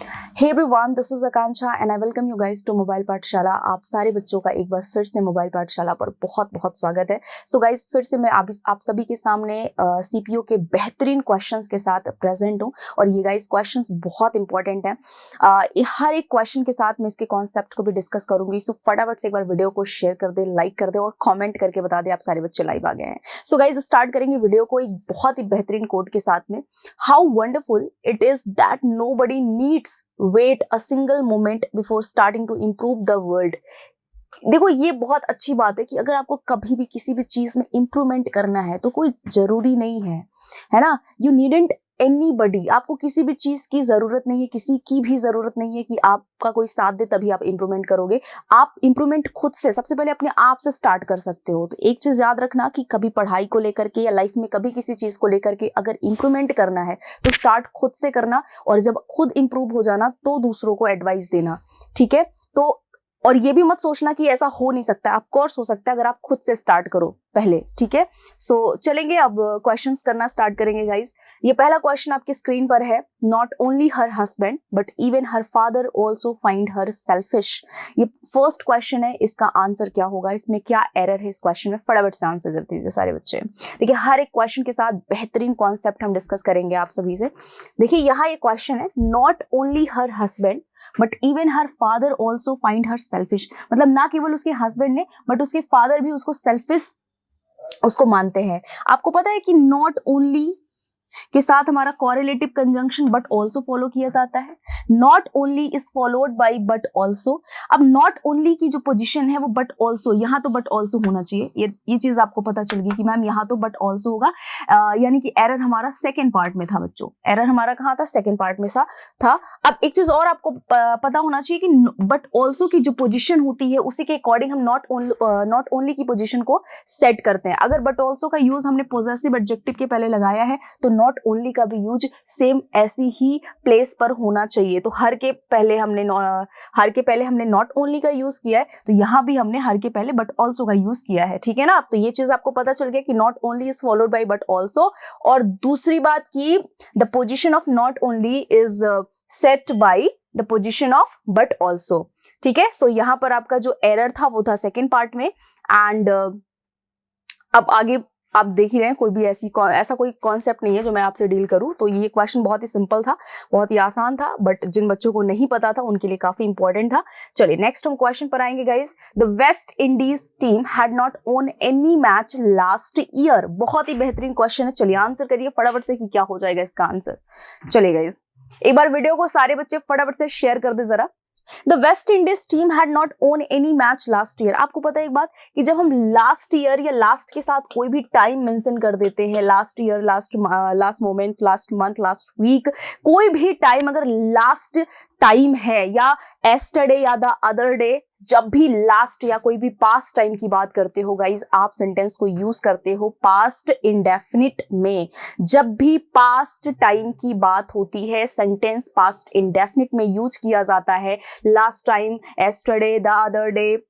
Hey everyone, this is Akanksha and I welcome you guys to mobile Pathshala. आप सारे बच्चों का एक बार फिर से मोबाइल पाठशाला पर बहुत बहुत स्वागत है। सो गाइस, फिर से मैं आप सभी के सामने सीपीयू के बेहतरीन क्वेश्चंस के साथ प्रेजेंट हूँ। और ये गाइस क्वेश्चंस बहुत इंपॉर्टेंट हैं। हर एक क्वेश्चन के साथ मैं इसके कॉन्सेप्ट को भी डिस्कस करूंगी। सो फटाफट से एक बार वीडियो को शेयर कर दे, लाइक कर दे और कॉमेंट करके बता दे आप सारे बच्चे लाइव आ गए हैं। सो गाइस, स्टार्ट करेंगे वीडियो को एक बहुत ही बेहतरीन कोड के साथ में। How wonderful it is that nobody needs wait a single moment before starting to improve the world। देखो, ये बहुत अच्छी बात है कि अगर आपको कभी भी किसी भी चीज में इंप्रूवमेंट करना है तो कोई जरूरी नहीं है ना। यू नीडेंट एनीबडी, आपको किसी भी चीज की जरूरत नहीं है, किसी की भी जरूरत नहीं है कि आपका कोई साथ दे तभी आप इंप्रूवमेंट करोगे। आप इंप्रूवमेंट खुद से सबसे पहले अपने आप से स्टार्ट कर सकते हो। तो एक चीज याद रखना कि कभी पढ़ाई को लेकर के या लाइफ में कभी किसी चीज को लेकर के अगर इंप्रूवमेंट करना है तो स्टार्ट खुद से करना, और जब खुद इंप्रूव हो जाना तो दूसरों को एडवाइस देना। ठीक है, तो और ये भी मत सोचना कि ऐसा हो नहीं सकता। ऑफ कोर्स हो सकता है अगर आप खुद से स्टार्ट करो पहले। ठीक है, सो चलेंगे अब क्वेश्चंस करना स्टार्ट करेंगे गाइस। ये पहला क्वेश्चन आपकी स्क्रीन पर है। Not only her husband but even her father also find her selfish. ये फर्स्ट क्वेश्चन है, इसका आंसर क्या होगा, इसमें क्या एरर है इस क्वेश्चन में, फटाफट से आंसर कर दीजिए सारे बच्चे। देखिए, हर एक क्वेश्चन के साथ बेहतरीन कॉन्सेप्ट हम डिस्कस करेंगे आप सभी से। देखिए, यहाँ ये क्वेश्चन है, not only her husband but even her father also find her selfish. मतलब ना केवल उसके हस्बैंड ने बट उसके फादर भी उसको सेल्फिश उसको मानते हैं। आपको पता है कि नॉट ओनली के साथ हमारा कॉरेलेटिव कंजंक्शन बट ऑल्सो फॉलो किया जाता है। Not only is followed by but also. अब नॉट ओनली की जो पोजीशन है वो बट ऑल्सो, यहाँ तो बट ऑल्सो होना चाहिए। ये चीज आपको पता चल गई कि मैम यहाँ तो बट ऑल्सो होगा। यानी कि एरर हमारा सेकेंड पार्ट में था बच्चों। एरर हमारा कहाँ था, सेकेंड पार्ट में सा था। अब एक चीज और आपको पता होना चाहिए कि बट ऑल्सो की जो पोजिशन होती है उसी के अकॉर्डिंग हम नॉट ओनली की पोजिशन को सेट करते हैं। अगर बट ऑल्सो का यूज हमने पोजेसिव एडजेक्टिव के पहले लगाया है तो नॉट ओनली का भी यूज सेम ऐसी ही प्लेस पर होना चाहिए। तो हर के पहले हमने नॉट ओनली का यूज किया है, तो यहां भी हमने हर के पहले बट ऑल्सो का यूज किया है। ठीक है ना। तो ये चीज आपको पता चल गया कि not only is followed by but also. और दूसरी बात की the position of not only is set by the position of but also. ठीक है, सो यहां पर आपका जो एरर था वो था सेकेंड पार्ट में। एंड अब आगे आप देख ही रहे हैं, कोई भी ऐसा कोई कॉन्सेप्ट नहीं है जो मैं आपसे डील करूं। तो ये क्वेश्चन बहुत ही सिंपल था, बहुत ही आसान था, बट जिन बच्चों को नहीं पता था उनके लिए काफी इंपॉर्टेंट था। चलिए नेक्स्ट हम क्वेश्चन पर आएंगे guys. The West Indies team had not own any match last year. बहुत ही बेहतरीन क्वेश्चन है। चलिए आंसर करिए फटाफट से कि क्या हो जाएगा इसका आंसर। चलिए गाइस, एक बार वीडियो को सारे बच्चे फटाफट से शेयर कर दे जरा। The West Indies team had not own any match last year. आपको पता है एक बात कि जब हम लास्ट ईयर या लास्ट के साथ कोई भी टाइम मेंशन कर देते हैं, last year, last moment, last month, last week, कोई भी टाइम अगर लास्ट टाइम है या एस्टरडे या द अदर डे, जब भी लास्ट या कोई भी पास्ट टाइम की बात करते हो गाइज, आप सेंटेंस को यूज करते हो पास्ट इंडेफिनिट में। जब भी पास्ट टाइम की बात होती है सेंटेंस पास्ट इंडेफिनिट में यूज किया जाता है। Last time, yesterday, the other day,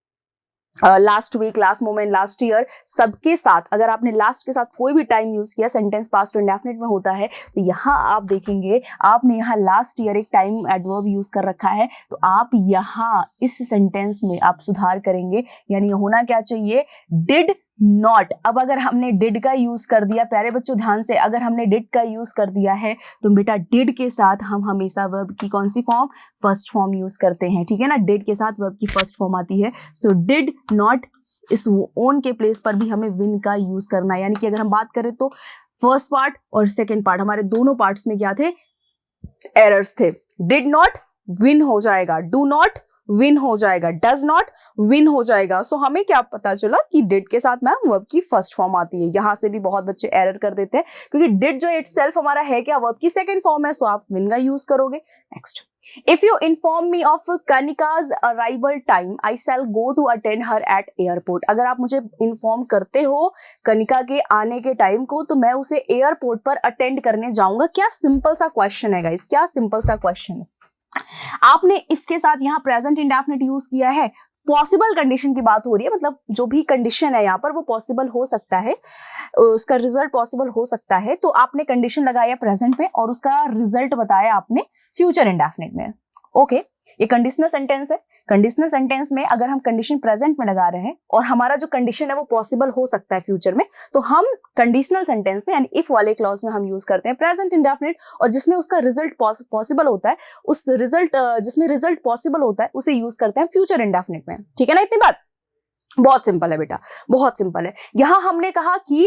last week, last moment, last year, सबके साथ अगर आपने लास्ट के साथ कोई भी टाइम यूज किया सेंटेंस पास्ट इंडेफिनिट में होता है। तो यहाँ आप देखेंगे आपने यहाँ लास्ट ईयर एक टाइम एडवर्ब यूज कर रखा है, तो आप यहाँ इस सेंटेंस में आप सुधार करेंगे। यानी होना क्या चाहिए, डिड नॉट। अब अगर हमने डिड का यूज कर दिया, प्यारे बच्चों ध्यान से, अगर हमने डिड का यूज कर दिया है तो बेटा डिड के साथ हम हमेशा वर्ब की कौन सी फॉर्म, फर्स्ट फॉर्म यूज करते हैं। ठीक है ना, डिड के साथ वर्ब की फर्स्ट फॉर्म आती है। सो डिड नॉट, इस ओन के प्लेस पर भी हमें विन का यूज करना है। यानी कि अगर हम बात करें तो फर्स्ट पार्ट और सेकेंड पार्ट, हमारे दोनों पार्ट्स में क्या थे, एरर्स थे। डिड नॉट विन हो जाएगा, डू नॉट विन हो जाएगा, डज नॉट विन हो जाएगा। सो हमें क्या पता चला कि डिड के साथ मैम वर्ब की फर्स्ट फॉर्म आती है। यहां से भी बहुत बच्चे एरर कर देते हैं क्योंकि डिड जो इटसेल्फ हमारा है क्या, वर्ब की सेकंड फॉर्म है। सो आप विन का यूज करोगे। Next, if you inform me of Kanika's arrival time I shall go to attend her at airport. अगर आप मुझे इन्फॉर्म करते हो कनिका के आने के टाइम को तो मैं उसे एयरपोर्ट पर अटेंड करने जाऊंगा। क्या सिंपल सा क्वेश्चन है गाइस, क्या सिंपल सा क्वेश्चन है। आपने इसके साथ यहाँ प्रेजेंट इंडेफिनिट यूज किया है पॉसिबल कंडीशन की बात हो रही है, मतलब जो भी कंडीशन है यहाँ पर वो पॉसिबल हो सकता है, उसका रिजल्ट पॉसिबल हो सकता है। तो आपने कंडीशन लगाया प्रेजेंट में और उसका रिजल्ट बताया आपने फ्यूचर इंडेफिनिट में। ओके, ये कंडीशनल सेंटेंस है। कंडीशनल सेंटेंस में अगर हम कंडीशन प्रेजेंट में लगा रहे हैं और हमारा जो कंडीशन है वो पॉसिबल हो सकता है फ्यूचर में, तो हम कंडीशनल सेंटेंस में यानी इफ वाले क्लॉज में हम यूज करते हैं प्रेजेंट इंडेफिनिट, और जिसमें उसका रिजल्ट पॉसिबल होता है, उस रिजल्ट जिसमें रिजल्ट पॉसिबल होता है उसे यूज करते हैं फ्यूचर इंडेफिनिट में। ठीक है ना, इतनी बात बहुत सिंपल है बेटा, बहुत सिंपल है। यहां हमने कहा कि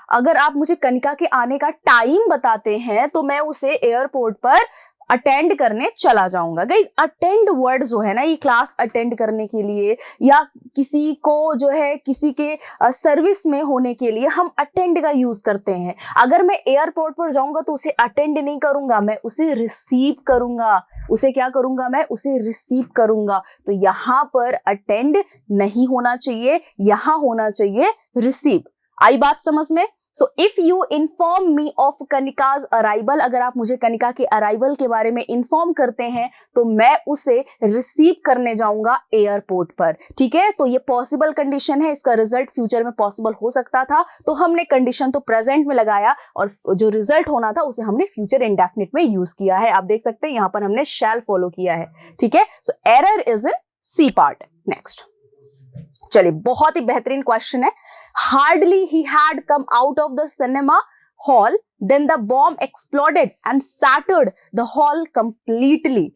अगर आप मुझे कनिका के आने का टाइम बताते हैं तो मैं उसे एयरपोर्ट पर अटेंड करने चला जाऊंगा। गाइस, अटेंड वर्ड जो है ना, ये क्लास अटेंड करने के लिए या किसी को जो है किसी के सर्विस में होने के लिए हम अटेंड का यूज करते हैं। अगर मैं एयरपोर्ट पर जाऊंगा तो उसे अटेंड नहीं करूंगा, मैं उसे रिसीव करूंगा। उसे क्या करूंगा? मैं उसे रिसीव करूंगा। तो यहां पर अटेंड नहीं होना चाहिए, यहां होना चाहिए रिसीव। आई बात समझ में? So if you inform me of Kanika's arrival, अगर आप मुझे कनिका के अराइवल के बारे में इन्फॉर्म करते हैं तो मैं उसे रिसीव करने जाऊंगा एयरपोर्ट पर। ठीक है, तो ये पॉसिबल कंडीशन है, इसका रिजल्ट फ्यूचर में पॉसिबल हो सकता था, तो हमने कंडीशन तो प्रेजेंट में लगाया और जो रिजल्ट होना था उसे हमने फ्यूचर इंडेफिनिट में यूज किया है। आप देख सकते हैं यहां पर हमने शैल फॉलो किया है। ठीक है, so error is in C part. Next, चलिए बहुत ही बेहतरीन क्वेश्चन है। Hardly he had come out of the cinema hall than the bomb exploded and shattered the hall completely.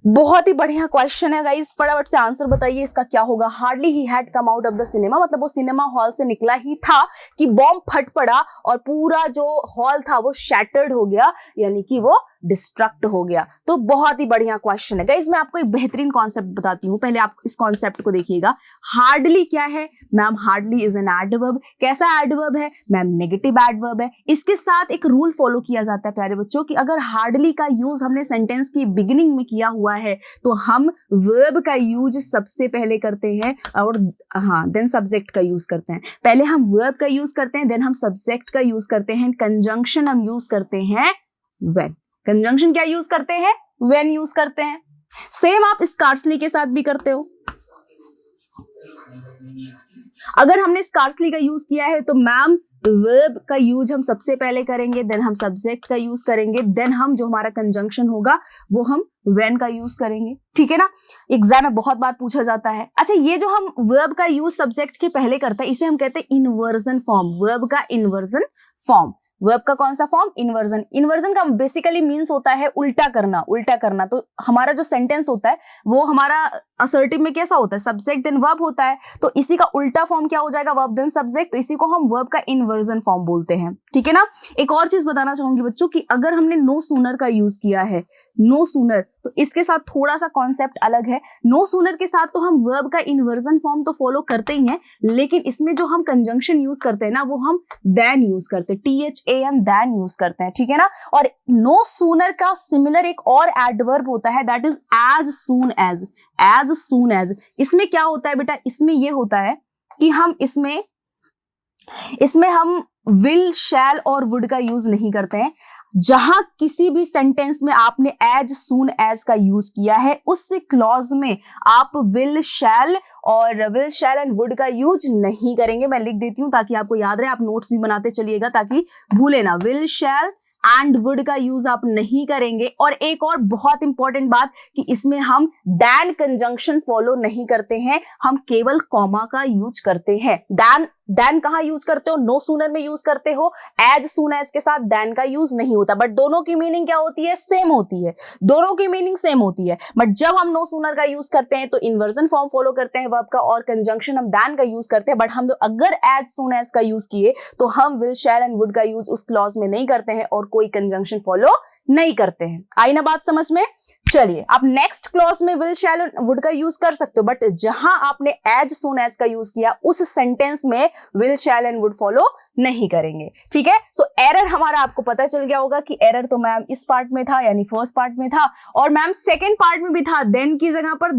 बहुत ही बढ़िया क्वेश्चन है गाइस, फटाफट से आंसर बताइए इसका क्या होगा। Hardly he had come out of the cinema, मतलब वो सिनेमा हॉल से निकला ही था कि बॉम्ब फट पड़ा और पूरा जो हॉल था वो शैटर्ड हो गया, यानी कि वो डिस्ट्रक्ट हो गया। तो बहुत ही बढ़िया क्वेश्चन है गाइस। मैं आपको एक बेहतरीन कॉन्सेप्ट बताती हूँ, पहले आप इस कॉन्सेप्ट को देखिएगा। हार्डली क्या है ma'am? Hardly is an adverb. कैसा एडवर्ब है मैम? नेगेटिव एडवर्ब है। इसके साथ एक रूल फॉलो किया जाता है प्यारे बच्चों कि अगर हार्डली का यूज हमने सेंटेंस की बिगिनिंग में किया हुआ है तो हम वर्ब का यूज सबसे पहले करते हैं और देन सब्जेक्ट का यूज करते हैं। पहले हम वर्ब का यूज करते हैं, देन हम सब्जेक्ट का यूज करते हैं। कंजंक्शन हम यूज करते हैं व्हेन। कंजंक्शन क्या यूज करते हैं? व्हेन यूज करते हैं। सेम आप स्कार्सली के साथ भी करते हो। अगर हमने स्कार्सली का यूज किया है तो मैम वर्ब का यूज हम सबसे पहले करेंगे, देन हम सब्जेक्ट का यूज करेंगे, देन हम जो हमारा कंजंक्शन होगा वो हम व्हेन का यूज करेंगे। ठीक है ना, एग्जाम में बहुत बार पूछा जाता है। अच्छा, ये जो हम वर्ब का यूज सब्जेक्ट के पहले करते हैं इसे हम कहते हैं इन्वर्जन फॉर्म। वर्ब का इन्वर्जन फॉर्म। वर्ब का कौन सा फॉर्म? इन्वर्जन। इन्वर्जन का बेसिकली मीन्स होता है उल्टा करना, उल्टा करना। तो हमारा जो सेंटेंस होता है वो हमारा असर्टिव में कैसा होता है? सब्जेक्ट देन वर्ब होता है, तो इसी का उल्टा फॉर्म क्या हो जाएगा? Verb then subject. तो इसी को हम वर्ब का इन्वर्जन फॉर्म बोलते हैं। ठीक है ना। एक और चीज बताना चाहूंगी बच्चों कि अगर हमने नो सूनर का यूज किया है, नो सूनर, तो इसके साथ थोड़ा सा कॉन्सेप्ट अलग है। नो सूनर के साथ तो हम वर्ब का इन्वर्जन फॉर्म तो फॉलो करते ही हैं, लेकिन इसमें जो हम कंजंक्शन यूज करते हैं ना वो हम देन यूज करते हैं, THAN देन यूज करते हैं। ठीक है ना। और नो सूनर का सिमिलर एक और एडवर्ब होता है, that is as soon as. As soon as, इसमें क्या होता है बेटा? इसमें ये होता है कि हम इसमें हम विल, शैल और वुड का यूज नहीं करते हैं। जहां किसी भी सेंटेंस में आपने एज सून एज का यूज किया है उस क्लॉज में आप विल, शैल एंड वुड का यूज नहीं करेंगे। मैं लिख देती हूं ताकि आपको याद रहे, आप नोट्स भी बनाते चलिएगा ताकि भूले ना। विल, शैल एंड वुड का यूज आप नहीं करेंगे। और एक और बहुत इंपॉर्टेंट बात कि इसमें हम देन कंजंक्शन फॉलो नहीं करते हैं, हम केवल कॉमा का यूज करते हैं। देन कहां यूज करते हो? नो सूनर में यूज करते हो। एज सून एज के साथ देन का यूज नहीं होता, बट दोनों की मीनिंग क्या होती है? सेम होती है। दोनों की मीनिंग सेम होती है, बट जब हम नो सूनर का यूज करते हैं तो इन्वर्जन फॉर्म फॉलो करते हैं वर्ब का, और कंजंक्शन हम देन का यूज करते हैं। बट हम अगर एज सून एज का यूज किए तो हम विल, शैल एंड वुड का यूज उस क्लॉज में नहीं करते हैं और कोई कंजंक्शन फॉलो नहीं करते हैं। आई ना बात समझ में? चलिए, आप नेक्स्ट क्लॉज में विल, शैल एंड वुड का यूज कर सकते हो, बट जहां आपने एज सून एज का यूज किया उस सेंटेंस में will, shall and would follow नहीं करेंगे। ठीक है। सो एरर हमारा आपको पता चल गया होगा कि एरर तो मैम इस पार्ट में था, यानी फर्स्ट पार्ट में था, और मैम सेकेंड पार्ट में भी था। देन की जगह पर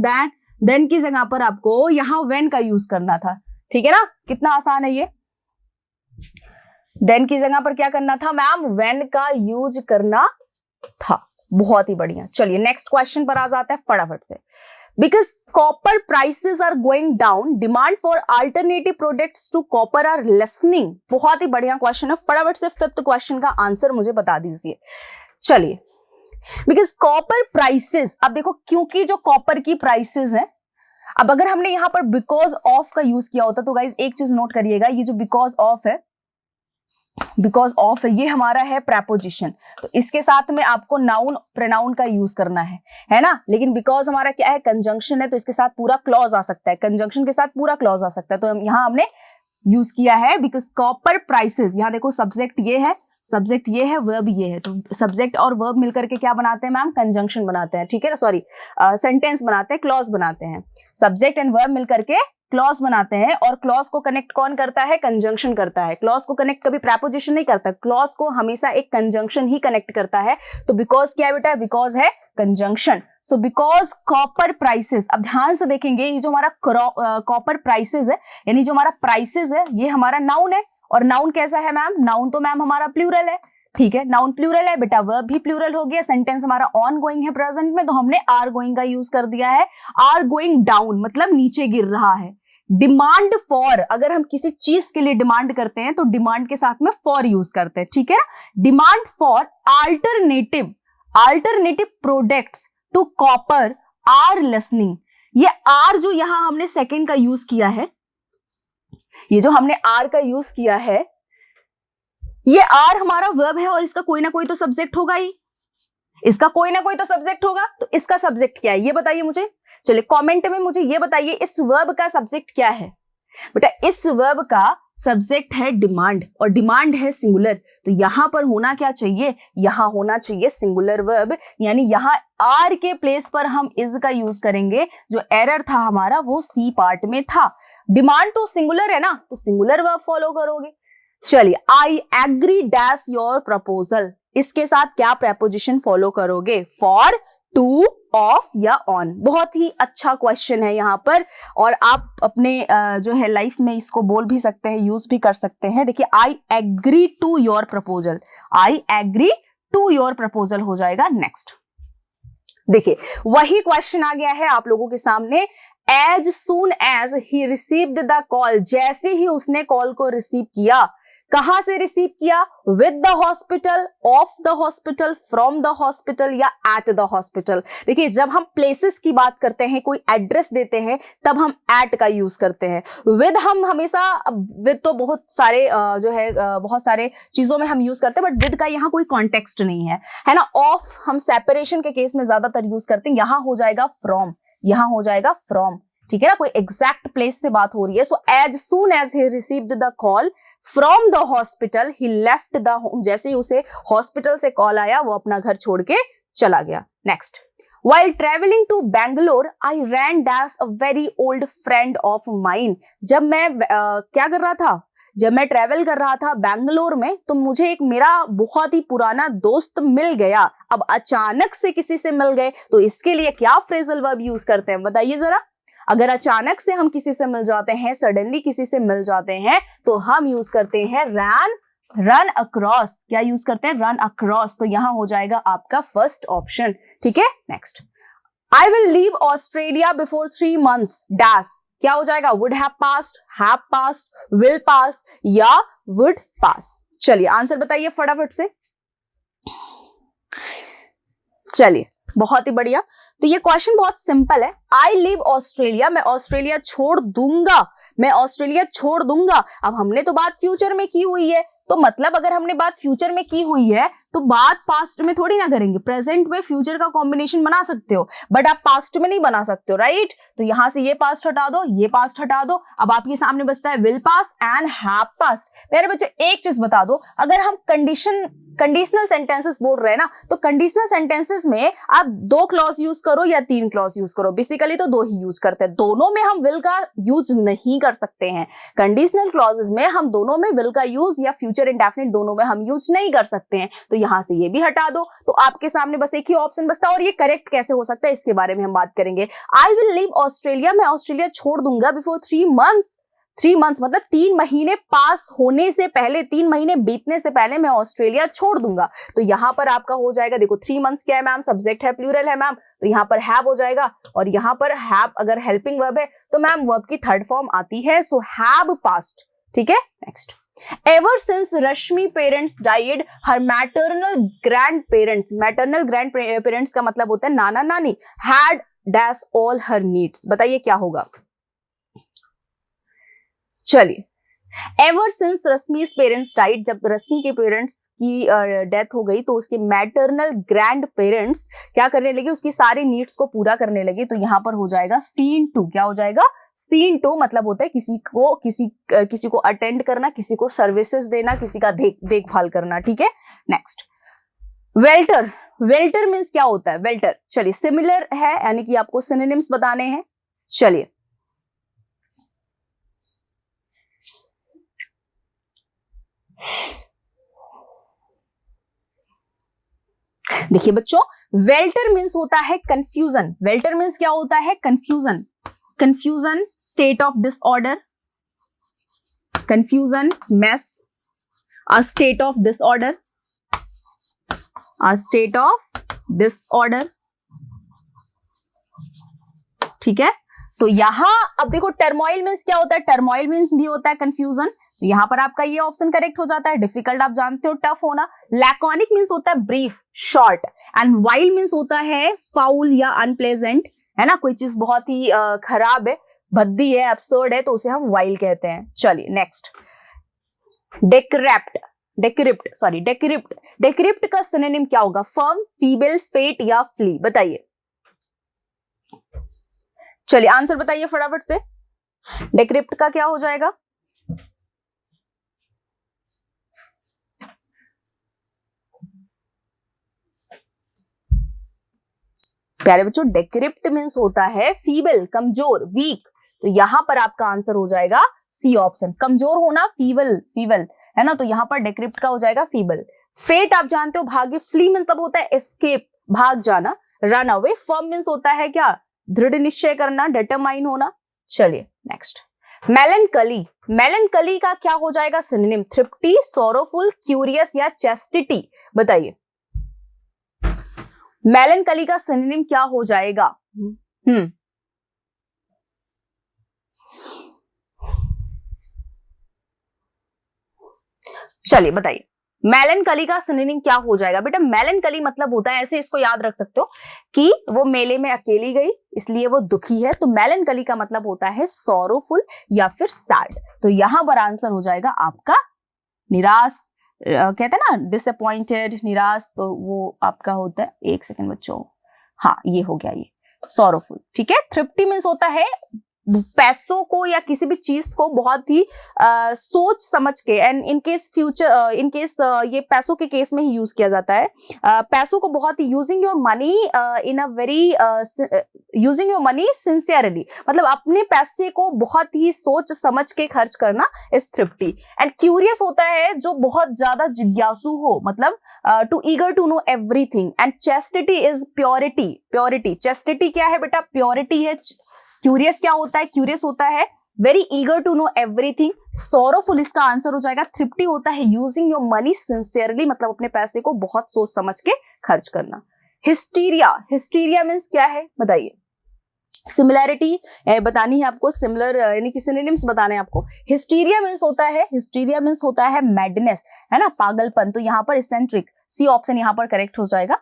देन की जगह पर आपको यहां व्हेन का यूज करना था। ठीक है ना, कितना आसान है ये। देन की जगह पर क्या करना था मैम? व्हेन का यूज करना था। बहुत ही बढ़िया। चलिए नेक्स्ट क्वेश्चन पर आ जाते हैं फटाफट से। because copper prices are going down, demand for alternative products to copper are lessening। बहुत ही बढ़िया क्वेश्चन है, फटाफट से फिफ्थ क्वेश्चन का आंसर मुझे बता दीजिए। चलिए, बिकॉज कॉपर प्राइसेस, अब देखो क्योंकि जो कॉपर की प्राइसेस है, अब अगर हमने यहां पर बिकॉज ऑफ का यूज किया होता तो गाइज एक चीज नोट करिएगा, ये जो बिकॉज ऑफ है, बिकॉज ऑफ ये हमारा है प्रेपोजिशन, तो इसके साथ में आपको नाउन प्रोनाउन का यूज करना है ना। लेकिन बिकॉज हमारा क्या है, कंजंक्शन है, तो इसके साथ पूरा क्लॉज आ सकता है, कंजंक्शन के साथ पूरा क्लॉज आ सकता है। तो यहां हमने यूज किया है बिकॉज कॉपर प्राइसेस। यहां देखो सब्जेक्ट ये है, सब्जेक्ट ये है, वर्ब ये है, तो सब्जेक्ट और वर्ब मिलकर के क्या बनाते हैं मैम, कंजंक्शन बनाते हैं, ठीक है ना, सॉरी सेंटेंस बनाते हैं, क्लॉज बनाते हैं। सब्जेक्ट एंड वर्ब मिलकर के क्लॉज बनाते हैं, और क्लॉज को कनेक्ट कौन करता है, कंजंक्शन करता है। क्लॉज को कनेक्ट कभी प्रेपोजिशन नहीं करता, क्लॉज को हमेशा एक कंजंक्शन ही कनेक्ट करता है। तो बिकॉज क्या है बेटा, बिकॉज है conjunction. So because copper prices, अब ध्यान से देखेंगे, ये जो हमारा कॉपर प्राइसेस है, यानी जो हमारा प्राइसेस है, ये हमारा नाउन है, और नाउन कैसा है मैम, नाउन तो मैम हमारा प्लूरल है, ठीक है, नाउन प्लूरल है बेटा, वर्ब भी प्लूरल हो गया, सेंटेंस हमारा ऑन गोइंग है प्रेजेंट में, तो हमने आर गोइंग का यूज कर दिया है। आर गोइंग डाउन मतलब नीचे गिर रहा है। डिमांड फॉर, अगर हम किसी चीज के लिए डिमांड करते हैं तो डिमांड के साथ में फॉर यूज करते हैं, ठीक है ना। Demand for alternative products to copper are lessening. ये आर जो यहां हमने सेकंड का यूज किया है, ये जो हमने आर का यूज किया है, ये आर हमारा वर्ब है, और इसका कोई ना कोई तो सब्जेक्ट होगा ही, इसका कोई ना कोई तो सब्जेक्ट होगा। तो इसका सब्जेक्ट क्या है ये बताइए मुझे, चलिए कमेंट में मुझे ये बताइए, इस वर्ब का सब्जेक्ट क्या है बेटा। इस वर्ब का सब्जेक्ट है डिमांड, और डिमांड है सिंगुलर, तो यहां पर होना क्या चाहिए, यहां होना चाहिए सिंगुलर वर्ब, यानी यहां आर के प्लेस पर हम इज का यूज करेंगे। जो एरर था हमारा वो सी पार्ट में था। डिमांड तो सिंगुलर है ना, तो सिंगुलर वर्ब फॉलो करोगे। चलिए, I agree dash your proposal, इसके साथ क्या प्रेपोजिशन फॉलो करोगे, फॉर, टू, ऑफ या ऑन। बहुत ही अच्छा क्वेश्चन है यहाँ पर, और आप अपने जो है लाइफ में इसको बोल भी सकते हैं, यूज भी कर सकते हैं। देखिए, I agree to your proposal, I agree to your proposal हो जाएगा। नेक्स्ट देखिए, वही क्वेश्चन आ गया है आप लोगों के सामने। As soon as he received the call, जैसे ही उसने कॉल को रिसीव किया, कहां से रिसीव किया, with the hospital, of the hospital, from the hospital या एट द हॉस्पिटल। देखिए, जब हम प्लेसेस की बात करते हैं, कोई एड्रेस देते हैं, तब हम एट का यूज करते हैं। विद हम हमेशा, विद तो बहुत सारे जो है बहुत सारे चीजों में हम यूज करते हैं, बट विद का यहाँ कोई कॉन्टेक्स्ट नहीं है ना। ऑफ हम सेपरेशन के केस में ज्यादातर यूज करते हैं, यहां हो जाएगा फ्रॉम, यहां हो जाएगा फ्रॉम, ठीक है ना, कोई एग्जैक्ट प्लेस से बात हो रही है। So as soon as he received the call from the hospital he left the home, जैसे ही उसे हॉस्पिटल से कॉल आया वो अपना घर छोड़ के चला गया। Next, while traveling to Bangalore I ran dash a very old friend of mine। जब मैं क्या कर रहा था, जब मैं ट्रेवल कर रहा था बैंगलोर में, तो मुझे एक मेरा बहुत ही पुराना दोस्त मिल गया। अब अचानक से किसी से मिल गए, तो इसके लिए क्या फ्रेजल वर्ब यूज करते हैं बताइए जरा। अगर अचानक से हम किसी से मिल जाते हैं, सडनली किसी से मिल जाते हैं, तो हम यूज करते हैं रन अक्रॉस। क्या यूज करते हैं, रन अक्रॉस। तो यहां हो जाएगा आपका फर्स्ट ऑप्शन, ठीक है। Next, I will leave Australia before 3 months dash, क्या हो जाएगा, would have past, will pass या वुड पास। चलिए आंसर बताइए फटाफट से। चलिए, बहुत ही बढ़िया। तो ये क्वेश्चन बहुत सिंपल है। आई लिव ऑस्ट्रेलिया, मैं ऑस्ट्रेलिया छोड़ दूंगा, मैं ऑस्ट्रेलिया छोड़ दूंगा। अब हमने तो बात फ्यूचर में की हुई है, तो मतलब अगर हमने बात फ्यूचर में की हुई है तो बात पास्ट में थोड़ी ना करेंगे। प्रेजेंट में फ्यूचर का कॉम्बिनेशन बना सकते हो, बट आप पास्ट में नहीं बना सकते हो, राइट। तो यहां से ये पास्ट हटा दो, ये पास्ट हटा दो। अब आपके सामने बचता है will pass and have past. मेरे बच्चे एक चीज बता दो, अगर हम कंडीशनल सेंटेंसेस बोल रहे हैं ना, तो कंडीशनल सेंटेंसेस में आप 2 क्लॉज यूज करो या 3 क्लॉज यूज करो, बेसिकली तो 2 ही यूज करते हैं। दोनों में हम विल का यूज नहीं कर सकते हैं। कंडीशनल क्लॉजेस में हम दोनों में विल का यूज या फ्यूचर इंडेफिनिट दोनों में हम यूज नहीं कर सकते हैं। तो यहां से ये भी हटा दो, तो आपके सामने बस एक ही ऑप्शन बचता है। और ये करेक्ट कैसे हो सकता है इसके बारे में हम बात करेंगे। आई विल लीव ऑस्ट्रेलिया, मैं ऑस्ट्रेलिया छोड़ दूंगा बिफोर 3 months, 3 months मतलब 3 महीने पास होने से पहले, 3 महीने बीतने से पहले मैं ऑस्ट्रेलिया छोड़ दूंगा। तो यहाँ पर आपका हो जाएगा, देखो 3 months क्या है मैम, सब्जेक्ट है, प्लूरल है मैम, तो यहाँ पर हैव हो जाएगा। और यहाँ पर हैव अगर हेल्पिंग वर्ब है तो मैम वर्ब की थर्ड फॉर्म आती है, सो हैव पास्ट। ठीक है, next. Ever since Rashmi parents died, her maternal grandparents, maternal grandparents का मतलब होता है नाना नानी, had dash all her needs। बताइए क्या होगा। चलिए, एवर सिंस रश्मि's पेरेंट्स डाइड, जब रश्मि के पेरेंट्स की डेथ हो गई तो उसके मैटरनल ग्रैंड पेरेंट्स क्या करने लगे, उसकी सारी नीड्स को पूरा करने लगे। तो यहाँ पर हो जाएगा सीन टू। क्या हो जाएगा, सीन टू मतलब होता है किसी को अटेंड करना, किसी को सर्विसेज देना, किसी का देखभाल करना। ठीक है, नेक्स्ट। वेल्टर, वेल्टर मीन्स क्या होता है, वेल्टर। चलिए, सिमिलर है यानी कि आपको सिनोनिम्स बताने हैं। चलिए, देखिए बच्चों, वेल्टर मीन्स होता है कंफ्यूजन। वेल्टर मीन्स क्या होता है, confusion. Confusion, state of disorder, confusion, mess, a state of disorder, a state of disorder. ठीक है, तो यहां अब देखो टर्मोइल मीन्स क्या होता है, टर्मोइल मीन्स भी होता है कंफ्यूजन। तो यहां पर आपका ये ऑप्शन करेक्ट हो जाता है। डिफिकल्ट आप जानते हो, टफ होना। लैकोनिक मीन्स होता है brief, short. And wild means होता है फाउल या अनप्लेजेंट, है ना, कोई चीज बहुत ही खराब है, भद्दी है, एब्सर्ड है, तो उसे हम वाइल्ड कहते हैं। चलिए, नेक्स्ट। डेक्रिप्ट, डेक्रिप्ट, डेक्रिप्ट का सिनोनिम क्या होगा, फर्म, फीबल, फेट या फ्ली। बताइए, चलिए आंसर बताइए फटाफट से। डेक्रिप्ट का क्या हो जाएगा, प्यारे बच्चों, डेक्रिप्ट मीन्स होता है फीबल, कमजोर, वीक। तो यहां पर आपका आंसर हो जाएगा सी ऑप्शन, कमजोर होना, फीबल, फीबल, है ना, तो यहां पर डेक्रिप्ट का हो जाएगा फीबल। फेट आप जानते हो भाग्य, फ्ली मतलब होता है एस्केप, भाग जाना, रन अवे। फर्म मीन्स होता है क्या, दृढ़ निश्चय करना, डिटरमाइन होना। चलिए, नेक्स्ट। मेलनकली, मेलनकली का क्या हो जाएगा सिनोनिम, थ्रिफ्टी, सोरोफुल, क्यूरियस या चेस्टिटी। बताइए, मेलनकली का सिनोनिम क्या हो जाएगा। चलिए बताइए, मेलनकली का सिनोनिम क्या हो जाएगा। बेटा मेलनकली मतलब होता है, ऐसे इसको याद रख सकते हो कि वो मेले में अकेली गई इसलिए वो दुखी है। तो मेलनकली का मतलब होता है सॉरोफुल या फिर सैड। तो यहां पर आंसर हो जाएगा आपका निराश, कहते हैं ना डिसअपॉइंटेड, निराश, तो वो आपका होता है, एक सेकंड बच्चों, हाँ ये हो गया, ये सॉरोफुल। ठीक है, थ्रिफ्टी मीन्स होता है पैसों को या किसी भी चीज को बहुत ही सोच समझ के, and in case future, in case ये पैसों के केस में ही यूज किया जाता है। पैसों को बहुत ही using your money in a very, using your money sincerely, मतलब अपने पैसे को बहुत ही सोच समझ के खर्च करना इज थ्रिफ्टी। एंड क्यूरियस होता है जो बहुत ज्यादा जिज्ञासु हो, मतलब too eager to know everything. And chastity is purity, purity, chastity क्या है बेटा, प्योरिटी है। क्यूरियस क्या होता है, क्यूरियस होता है very eager to know everything. Sorrowful इसका आंसर हो जाएगा। थ्रिफ्टी होता है यूजिंग योर मनी सिंसियरली, मतलब अपने पैसे को बहुत सोच समझ के खर्च करना। हिस्टीरिया, हिस्टीरिया मीन्स क्या है बताइए। सिमिलैरिटी बतानी है आपको, सिमिलर यानी कि सिनोनिम्स बताने हैं आपको। हिस्टीरिया मीन्स होता है, हिस्टीरिया मीन्स होता है मैडनेस, है ना, पागलपन। तो यहाँ पर इसेंट्रिक, सी ऑप्शन यहाँ पर करेक्ट हो जाएगा।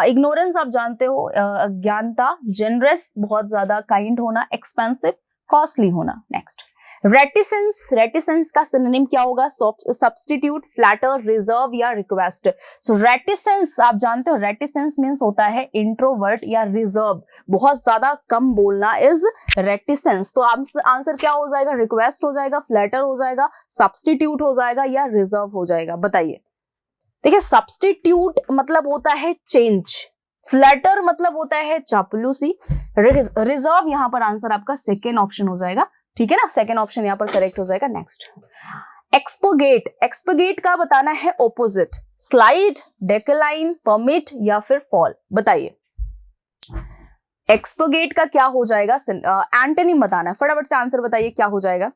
इग्नोरेंस आप जानते हो, अज्ञानता। जनरस बहुत ज्यादा काइंड होना। एक्सपेंसिव, कॉस्टली होना। नेक्स्ट। रेटिसेंस, रेटिसेंस का सिनोनिम क्या होगा, सब्स्टिट्यूट, फ्लैटर, रिजर्व या रिक्वेस्ट। सो रेटिसेंस आप जानते हो, रेटिसेंस मीन्स होता है इंट्रोवर्ट या रिजर्व, बहुत ज्यादा कम बोलना इज रेटिसेंस। तो आंसर क्या हो जाएगा, रिक्वेस्ट हो जाएगा, फ्लैटर हो जाएगा, सब्स्टिट्यूट हो जाएगा या रिजर्व हो जाएगा। बताइए, देखिए सब्स्टिट्यूट मतलब होता है चेंज, फ्लैटर मतलब होता है चापलूसी, रिजर्व यहाँ पर आंसर आपका सेकेंड ऑप्शन हो जाएगा। ठीक है ना, सेकेंड ऑप्शन यहाँ पर करेक्ट हो जाएगा। नेक्स्ट। एक्सपोगेट, एक्सपोगेट का बताना है ऑपोजिट, स्लाइड, डेक्लाइन, परमिट या फिर फॉल। बताइए, एक्सपोगेट का क्या हो जाएगा, एंटोनिम बताना है, फटाफट से आंसर बताइए क्या हो जाएगा।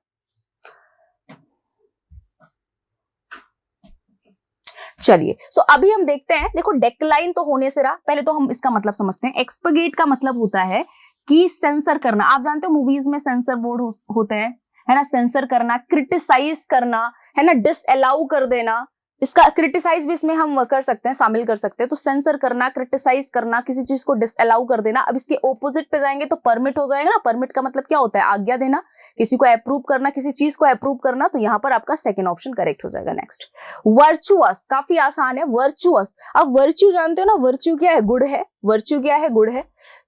चलिए अभी हम देखते हैं, देखो डेक्लाइन तो होने से रहा, पहले तो हम इसका मतलब समझते हैं। एक्सपगेट का मतलब होता है कि सेंसर करना। आप जानते हो मूवीज में सेंसर बोर्ड होते हैं, है ना, सेंसर करना, क्रिटिसाइज करना, है ना, डिसअलाउ कर देना। इसका क्रिटिसाइज भी इसमें हम कर सकते हैं, शामिल कर सकते हैं। तो सेंसर करना, क्रिटिसाइज करना, किसी चीज को डिसअलाउ कर देना। अब इसके ऑपोजिट पे जाएंगे तो परमिट हो जाएगा ना। परमिट का मतलब क्या होता है? आज्ञा देना, किसी को अप्रूव करना, किसी चीज को अप्रूव करना। तो यहाँ पर आपका सेकंड ऑप्शन करेक्ट हो जाएगा। नेक्स्ट, वर्चुअस, काफी आसान है। वर्चुअस, अब वर्च्यू जानते हो ना, वर्च्यू क्या है? गुड है। वर्च्यू क्या है? गुड है।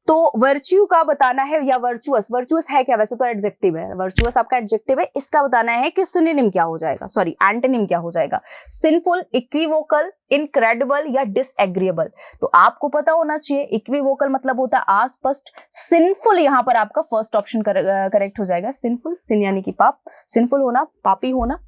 तो वर्च्यू का बताना है, या वर्चुअस, वर्चुअस है क्या? वैसे तो एडजेक्टिव है, वर्चुअस आपका एडजेक्टिव है। इसका बताना है कि सिनोनिम क्या हो जाएगा, सॉरी एंटोनिम क्या हो जाएगा। सिंफुल, इक्विवोकल, इनक्रेडिबल या डिसएग्रीएबल। तो आपको पता होना चाहिए, इक्विवोकल मतलब होता है अस्पष्ट। सिंफुल यहाँ पर आपका फर्स्ट ऑप्शन करेक्ट हो जाएगा। सिंफुल, सिन यानी कि पाप, सिंफुल होना, पापी होना।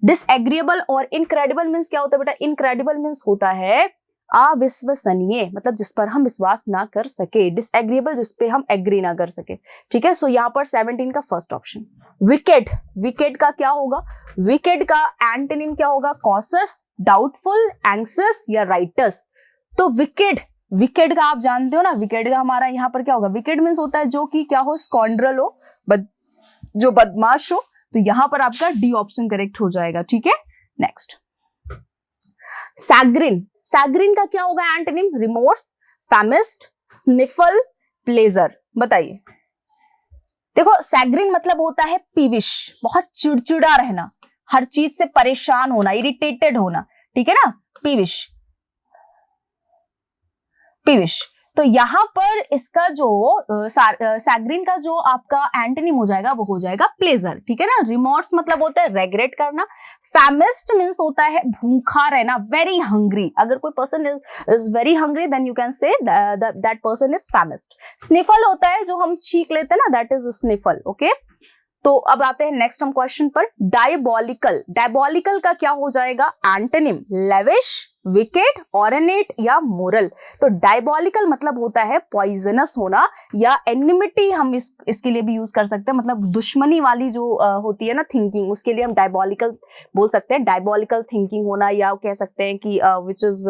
डिसएग्रीएबल और इनक्रेडिबल मीन्स क्या होता है बेटा? इनक्रेडिबल मीन्स होता है अविश्वसनीय, मतलब जिस पर हम विश्वास ना कर सके। डिसएग्रीएबल, जिस पे हम एग्री ना कर सके। ठीक है, सो यहाँ पर 17 का फर्स्ट ऑप्शन। विकेड, विकेड का क्या होगा? विकेड का एंटोनिम क्या होगा? कॉशस, डाउटफुल, एंग्जियस या राइटस। तो विकेड, विकेड का आप जानते हो ना, विकेड का हमारा यहाँ पर क्या होगा? विकेड मीन्स होता है जो कि क्या हो? स्कॉन्ड्रल हो, जो बदमाश हो। तो यहां पर आपका डी ऑप्शन करेक्ट हो जाएगा। ठीक है, नेक्स्ट, सैग्रिन, सैग्रिन का क्या होगा antonym? Remorse, famished, sniffle, pleasure. बताइए। देखो सैग्रिन मतलब होता है पीविश, बहुत चिड़चिड़ा रहना, हर चीज से परेशान होना, इरिटेटेड होना। ठीक है ना, पीविश, पीविश। तो यहां पर इसका जो सैग्रिन का जो आपका एंटोनिम हो जाएगा वो हो जाएगा प्लेजर। ठीक है ना। रिमोर्स मतलब होता है रेग्रेट करना। फेमिस्ट मींस होता है भूखा रहना, वेरी हंग्री। अगर कोई person is very hungry then you can say that person is famished. Sniffle होता है जो हम छींक लेते हैं ना, दैट इज स्निफल। ओके, तो अब आते हैं नेक्स्ट हम क्वेश्चन पर। डायबॉलिकल, डायबॉलिकल का क्या हो जाएगा एंटोनिम? लेविश, विकेड, ऑर्नेट या मोरल। तो डायबॉलिकल मतलब होता है पॉइजनस होना, या एनिमिटी हम इसके लिए भी यूज कर सकते हैं, मतलब दुश्मनी वाली जो होती है ना थिंकिंग, उसके लिए हम डायबॉलिकल बोल सकते हैं। डायबॉलिकल थिंकिंग होना, या कह सकते हैं कि विच इज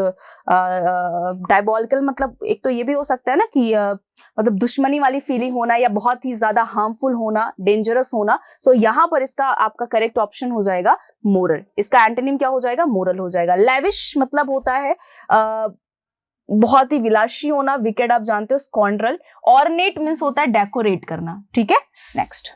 डायबॉलिकल मतलब एक तो ये भी हो सकता है ना कि मतलब दुश्मनी वाली फीलिंग होना, या बहुत ही ज्यादा हार्मफुल होना, डेंजरस होना। सो यहाँ पर इसका आपका करेक्ट ऑप्शन हो जाएगा मोरल। इसका एंटोनिम क्या हो जाएगा? मोरल हो जाएगा। लेविश मतलब होता है बहुत ही विलासी होना। विकेड आप जानते हो स्कॉन्ड्रल। ऑर्नेट मीन्स होता है डेकोरेट करना। ठीक है, नेक्स्ट,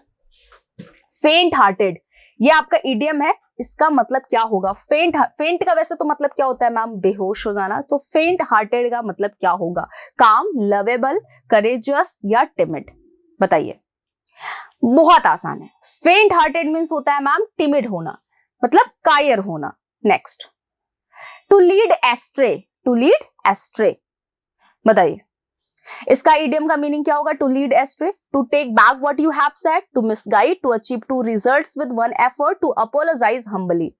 फेंट हार्टेड, ये आपका इडियम है। इसका मतलब क्या होगा? फेंट, फेंट का वैसे तो मतलब क्या होता है मैम? बेहोश हो जाना। तो फेंट हार्टेड का मतलब क्या होगा? काम, लवेबल, करेजियस या टिमिड। बताइए। बहुत आसान है। फेंट हार्टेड मीन्स होता है मैम टिमिड होना, मतलब कायर होना। Next, to lead astray, to lead astray. बताइए इसका इडियम का मीनिंग क्या होगा? To lead astray, to take back what you have said, to misguide, to achieve to results with one effort, to apologise humbly.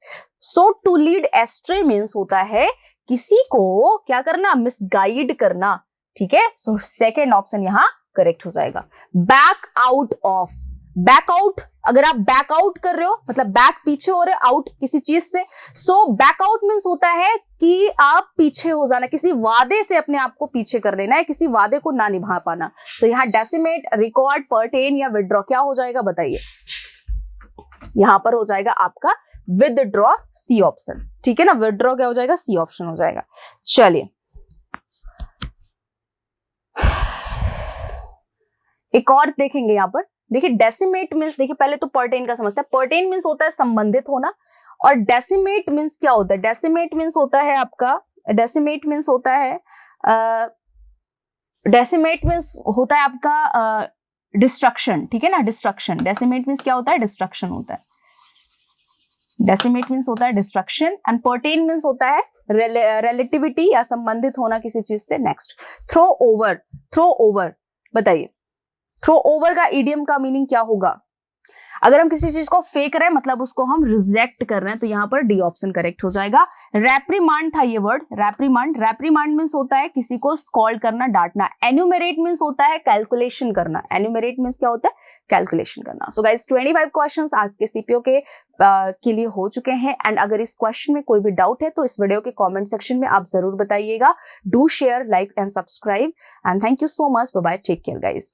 So to lead astray means होता है किसी को क्या करना? मिसगाइड करना। ठीक है, सो सेकेंड ऑप्शन यहां करेक्ट हो जाएगा। Back out of, back out, अगर आप बैक आउट कर रहे हो मतलब बैक पीछे हो रहे हो, आउट किसी चीज से। सो बैक आउट मीन्स होता है कि आप पीछे हो जाना, किसी वादे से अपने आप को पीछे कर लेना है, किसी वादे को ना निभा पाना। सो यहाँ डेसिमेट, रिकॉर्ड, पर्टेन या विदड्रॉ क्या हो जाएगा? बताइए। यहां पर हो जाएगा आपका विदड्रॉ, सी ऑप्शन। ठीक है ना, विदड्रॉ क्या हो जाएगा? सी ऑप्शन हो जाएगा। चलिए एक और देखेंगे यहां पर। देखिए डेसिमेट मीन्स, देखिए पहले तो पर्टेन का समझते हैं। पर्टेन मीन्स होता है संबंधित होना, और डेसिमेट मीन्स क्या होता है? डेसिमेट मीन्स होता है आपका, डेसिमेट मीन्स होता है डेसिमेट मीन्स होता है आपका डिस्ट्रक्शन। ठीक है ना, डिस्ट्रक्शन। डेसिमेट मीन्स क्या होता है? डिस्ट्रक्शन होता है। डेसिमेट मीन्स होता है डिस्ट्रक्शन, एंड पर्टेन मीन्स होता है रिलेटिविटी या संबंधित होना किसी चीज से। Next, throw over, throw over. बताइए थ्रो ओवर का इडियम का मीनिंग क्या होगा? अगर हम किसी चीज को फेक रहे हैं मतलब उसको हम रिजेक्ट कर रहे हैं, तो यहाँ पर डी ऑप्शन करेक्ट हो जाएगा। रेप्रीमांड था ये वर्ड, रेप्रीमांड। रेप्रीमांड मीन्स होता है किसी को स्कॉल्ड करना, डांटना। एन्यूमरेट मीन्स होता है कैलकुलेशन करना। एन्यूमरेट मीन्स क्या होता है? कैलकुलेशन करना। सो गाइस 25 क्वेश्चंस आज के सीपीओ के लिए हो चुके हैं। एंड अगर इस क्वेश्चन में कोई भी डाउट है तो इस वीडियो के कमेंट सेक्शन में आप जरूर बताइएगा। Do share, like and subscribe, and thank you so much. Bye bye, take care guys.